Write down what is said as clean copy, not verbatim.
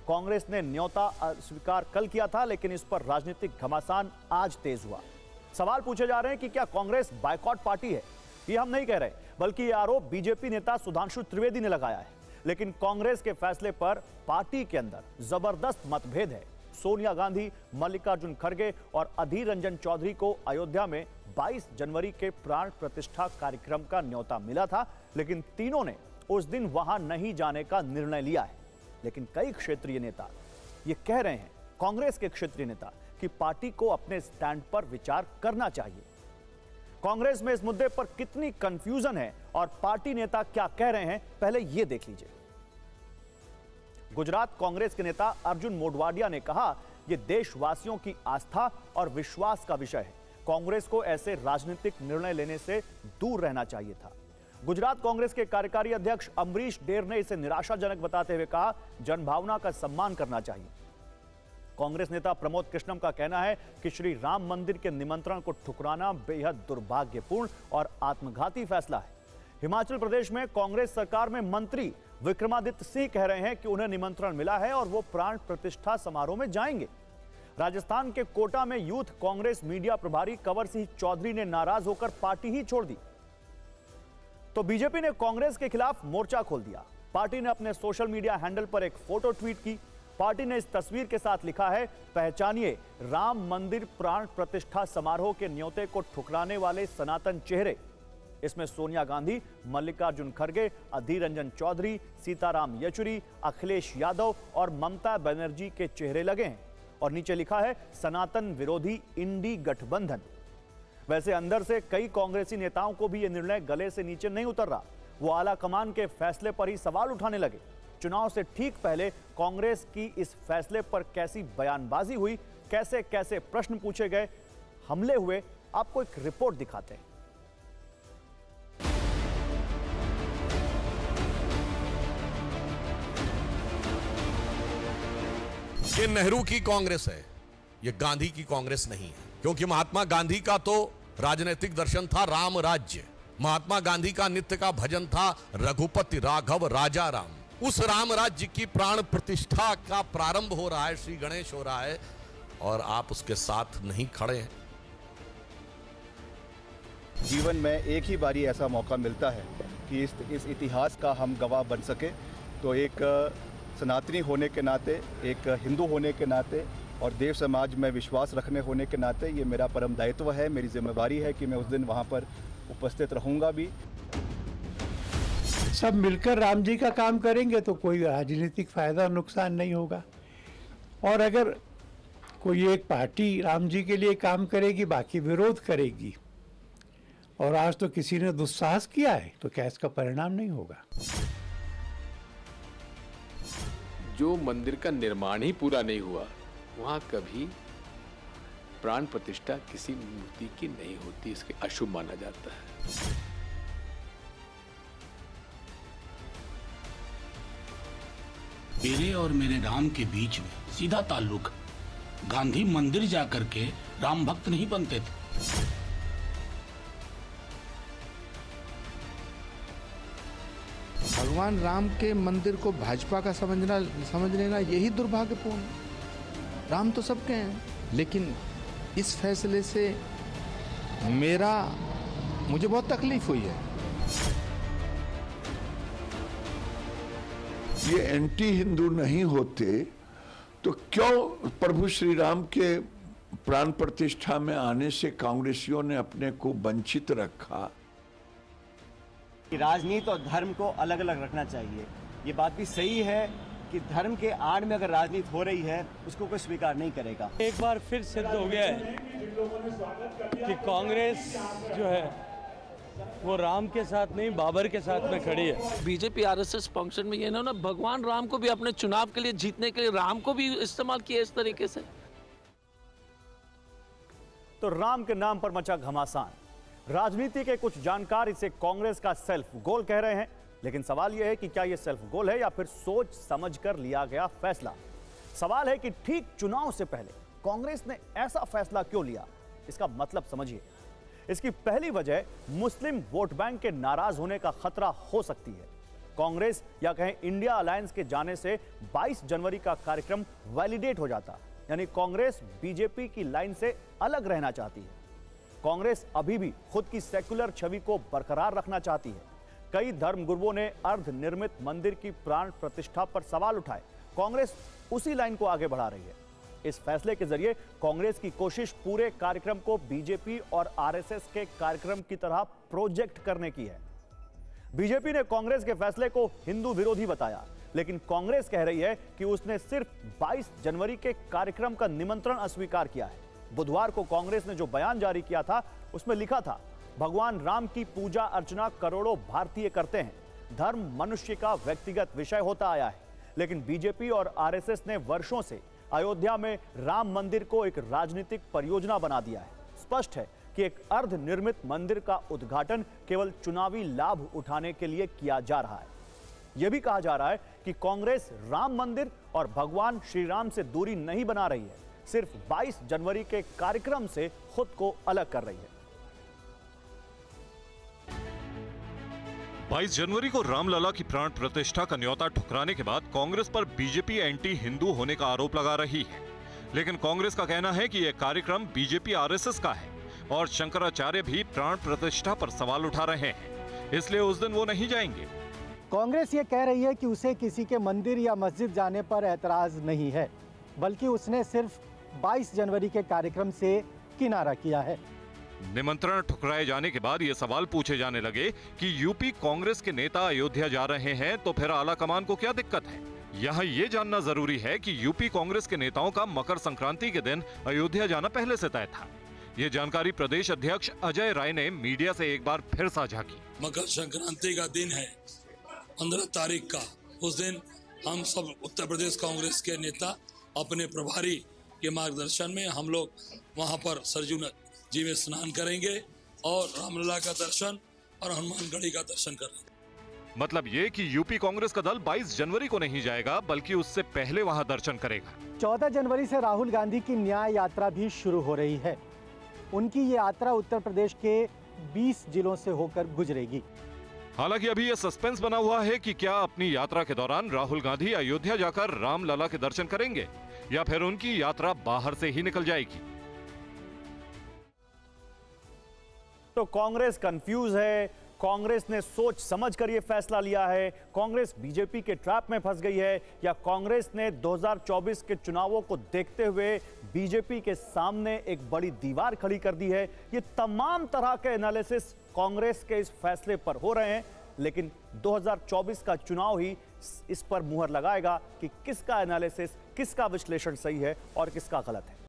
कांग्रेस ने न्योता स्वीकार कल किया था, लेकिन इस पर राजनीतिक घमासान आज तेज हुआ। सवाल पूछे जा रहे हैं कि क्या कांग्रेस बायकॉट पार्टी है? ये हम नहीं कह रहे, बल्कि ये आरोप बीजेपी नेता सुधांशु त्रिवेदी ने लगाया है। लेकिन कांग्रेस के फैसले पर पार्टी के अंदर जबरदस्त मतभेद है। सोनिया गांधी, मल्लिकार्जुन खड़गे और अधीर रंजन चौधरी को अयोध्या में 22 जनवरी के प्राण प्रतिष्ठा कार्यक्रम का न्योता मिला था, लेकिन तीनों ने उस दिन वहां नहीं जाने का निर्णय लिया है। लेकिन कई क्षेत्रीय नेता ये कह रहे हैं, कांग्रेस के क्षेत्रीय नेता, कि पार्टी को अपने स्टैंड पर विचार करना चाहिए। कांग्रेस में इस मुद्दे पर कितनी कंफ्यूजन है और पार्टी नेता क्या कह रहे हैं, पहले यह देख लीजिए। गुजरात कांग्रेस के नेता अर्जुन मोढवाडिया ने कहा, यह देशवासियों की आस्था और विश्वास का विषय है। कांग्रेस को ऐसे राजनीतिक निर्णय लेने से दूर रहना चाहिए था। गुजरात कांग्रेस के कार्यकारी अध्यक्ष अमरीश डेर ने इसे निराशाजनक बताते हुए कहा, जनभावना का सम्मान करना चाहिए। कांग्रेस नेता प्रमोद कृष्णम का कहना है कि श्री राम मंदिर के निमंत्रण को ठुकराना बेहद दुर्भाग्यपूर्ण और आत्मघाती फैसला है। हिमाचल प्रदेश में कांग्रेस सरकार में मंत्री विक्रमादित्य सिंह कह रहे हैं कि उन्हें निमंत्रण मिला है और वो प्राण प्रतिष्ठा समारोह में जाएंगे। राजस्थान के कोटा में यूथ कांग्रेस मीडिया प्रभारी कंवर सिंह चौधरी ने नाराज होकर पार्टी ही छोड़ दी। तो बीजेपी ने कांग्रेस के खिलाफ मोर्चा खोल दिया। पार्टी ने अपने सोशल मीडिया हैंडल पर एक फोटो ट्वीट की। पार्टी ने इस तस्वीर के साथ लिखा है, पहचानिए राम मंदिर प्राण प्रतिष्ठा समारोह के न्योते को ठुकराने वाले सनातन चेहरे। इसमें सोनिया गांधी, मल्लिकार्जुन खड़गे, अधीर रंजन चौधरी, सीताराम येचुरी, अखिलेश यादव और ममता बनर्जी के चेहरे लगे हैं और नीचे लिखा है, सनातन विरोधी इंडी गठबंधन। वैसे अंदर से कई कांग्रेसी नेताओं को भी यह निर्णय गले से नीचे नहीं उतर रहा। वो आला कमान के फैसले पर ही सवाल उठाने लगे। चुनाव से ठीक पहले कांग्रेस की इस फैसले पर कैसी बयानबाजी हुई, कैसे कैसे प्रश्न पूछे गए, हमले हुए, आपको एक रिपोर्ट दिखाते हैं। ये नेहरू की कांग्रेस है, ये गांधी की कांग्रेस नहीं है। क्योंकि महात्मा गांधी का तो राजनीतिक दर्शन था राम राज्य। महात्मा गांधी का नित्य का भजन था रघुपति राघव राजा राम। उस राम राज्य की प्राण प्रतिष्ठा का प्रारंभ हो रहा है, श्री गणेश हो रहा है, और आप उसके साथ नहीं खड़े हैं। जीवन में एक ही बारी ऐसा मौका मिलता है कि इस इतिहास का हम गवाह बन सके। तो एक सनातनी होने के नाते, एक हिंदू होने के नाते और देव समाज में विश्वास रखने होने के नाते ये मेरा परम दायित्व है, मेरी जिम्मेवारी है कि मैं उस दिन वहाँ पर उपस्थित रहूँगा भी। सब मिलकर राम जी का काम करेंगे तो कोई राजनीतिक फायदा नुकसान नहीं होगा। और अगर कोई एक पार्टी राम जी के लिए काम करेगी, बाकी विरोध करेगी, और आज तो किसी ने दुस्साहस किया है, तो क्या इसका परिणाम नहीं होगा? जो मंदिर का निर्माण ही पूरा नहीं हुआ, वहां कभी प्राण प्रतिष्ठा किसी मूर्ति की नहीं होती, इसके अशुभ माना जाता है। मेरे और मेरे राम के बीच में सीधा ताल्लुक। गांधी मंदिर जाकर के राम भक्त नहीं बनते थे। भगवान राम के मंदिर को भाजपा का समझ लेना यही दुर्भाग्यपूर्ण है। राम तो सबके हैं, लेकिन इस फैसले से मुझे बहुत तकलीफ हुई है। ये एंटी हिंदू नहीं होते तो क्यों प्रभु श्री राम के प्राण प्रतिष्ठा में आने से कांग्रेसियों ने अपने को वंचित रखा? राजनीति और धर्म को अलग अलग रखना चाहिए। ये बात भी सही है कि धर्म के आड़ में अगर राजनीति हो रही है, उसको कोई स्वीकार नहीं करेगा। एक बार फिर सिद्ध हो गया है कि कांग्रेस जो है वो राम के साथ नहीं, बाबर के साथ में खड़ी है। बीजेपी आरएसएस फंक्शन में ये ना भगवान राम को भी अपने चुनाव के लिए जीतने के लिए राम को भी इस्तेमाल किया इस तरीके से। तो राम के नाम पर मचा घमासान। राजनीति के कुछ जानकार इसे कांग्रेस का सेल्फ गोल कह रहे हैं, लेकिन सवाल यह है कि क्या यह सेल्फ गोल है या फिर सोच समझकर लिया गया फैसला। सवाल है कि ठीक चुनाव से पहले कांग्रेस ने ऐसा फैसला क्यों लिया। इसका मतलब समझिए। इसकी पहली वजह मुस्लिम वोट बैंक के नाराज होने का खतरा हो सकती है। कांग्रेस या कहें इंडिया अलायंस के जाने से 22 जनवरी का कार्यक्रम वैलिडेट हो जाता। यानी कांग्रेस बीजेपी की लाइन से अलग रहना चाहती है। कांग्रेस अभी भी खुद की सेक्युलर छवि को बरकरार रखना चाहती है। कई धर्मगुरुओं ने अर्ध निर्मित मंदिर की प्राण प्रतिष्ठा पर सवाल उठाए। कांग्रेस उसी लाइन को आगे बढ़ा रही है। इस फैसले के जरिए कांग्रेस की कोशिश पूरे कार्यक्रम को बीजेपी और आरएसएस के कार्यक्रम की तरह प्रोजेक्ट करने की है। बीजेपी ने कांग्रेस के फैसले को हिंदू विरोधी बताया, लेकिन कांग्रेस कह रही है कि उसने सिर्फ 22 जनवरी के कार्यक्रम का निमंत्रण अस्वीकार किया है। बुधवार को कांग्रेस ने जो बयान जारी किया था उसमें लिखा था, भगवान राम की पूजा अर्चना करोड़ों भारतीय करते हैं, धर्म मनुष्य का व्यक्तिगत विषय होता आया है। लेकिन बीजेपी और आरएसएस ने वर्षों से अयोध्या में राम मंदिर को एक राजनीतिक परियोजना बना दिया है। स्पष्ट है कि एक अर्ध निर्मित मंदिर का उद्घाटन केवल चुनावी लाभ उठाने के लिए किया जा रहा है। यह भी कहा जा रहा है कि कांग्रेस राम मंदिर और भगवान श्री राम से दूरी नहीं बना रही है, सिर्फ 22 जनवरी के कार्यक्रम से खुद को अलग कर रही है। 22 जनवरी को रामलला की प्राण प्रतिष्ठा का न्योता ठुकराने के बाद कांग्रेस पर बीजेपी एंटी हिंदू होने का आरोप लगा रही है। लेकिन कांग्रेस का कहना है कि यह कार्यक्रम बीजेपी आरएसएस का है और शंकराचार्य भी प्राण प्रतिष्ठा पर सवाल उठा रहे हैं, इसलिए उस दिन वो नहीं जाएंगे। कांग्रेस ये कह रही है कि उसे किसी के मंदिर या मस्जिद जाने पर ऐतराज नहीं है, बल्कि उसने सिर्फ 22 जनवरी के कार्यक्रम से किनारा किया है। निमंत्रण ठुकराए जाने के बाद ये सवाल पूछे जाने लगे कि यूपी कांग्रेस के नेता अयोध्या जा रहे हैं तो फिर आला कमान को क्या दिक्कत है। यहाँ ये जानना जरूरी है कि यूपी कांग्रेस के नेताओं का मकर संक्रांति के दिन अयोध्या जाना पहले से तय था। ये जानकारी प्रदेश अध्यक्ष अजय राय ने मीडिया से एक बार फिर साझा की। मकर संक्रांति का दिन है 15 तारीख का। उस दिन हम सब उत्तर प्रदेश कांग्रेस के नेता अपने प्रभारी के मार्गदर्शन में हम लोग वहां पर सरजू जी में स्नान करेंगे और रामलला का दर्शन और हनुमानगढ़ी का दर्शन करेंगे। मतलब ये कि यूपी कांग्रेस का दल 22 जनवरी को नहीं जाएगा, बल्कि उससे पहले वहां दर्शन करेगा। 14 जनवरी से राहुल गांधी की न्याय यात्रा भी शुरू हो रही है। उनकी ये यात्रा उत्तर प्रदेश के 20 जिलों से होकर गुजरेगी। हालांकि अभी यह सस्पेंस बना हुआ है कि क्या अपनी यात्रा के दौरान राहुल गांधी अयोध्या जाकर रामलला के दर्शन करेंगे या फिर उनकी यात्रा बाहर से ही निकल जाएगी। तो कांग्रेस कंफ्यूज है। कांग्रेस ने सोच समझ कर यह फैसला लिया है। कांग्रेस बीजेपी के ट्रैप में फंस गई है, या कांग्रेस ने 2024 के चुनावों को देखते हुए बीजेपी के सामने एक बड़ी दीवार खड़ी कर दी है। ये तमाम तरह के एनालिसिस कांग्रेस के इस फैसले पर हो रहे हैं, लेकिन 2024 का चुनाव ही इस पर मुहर लगाएगा कि किसका एनालिसिस, किसका विश्लेषण सही है और किसका गलत है।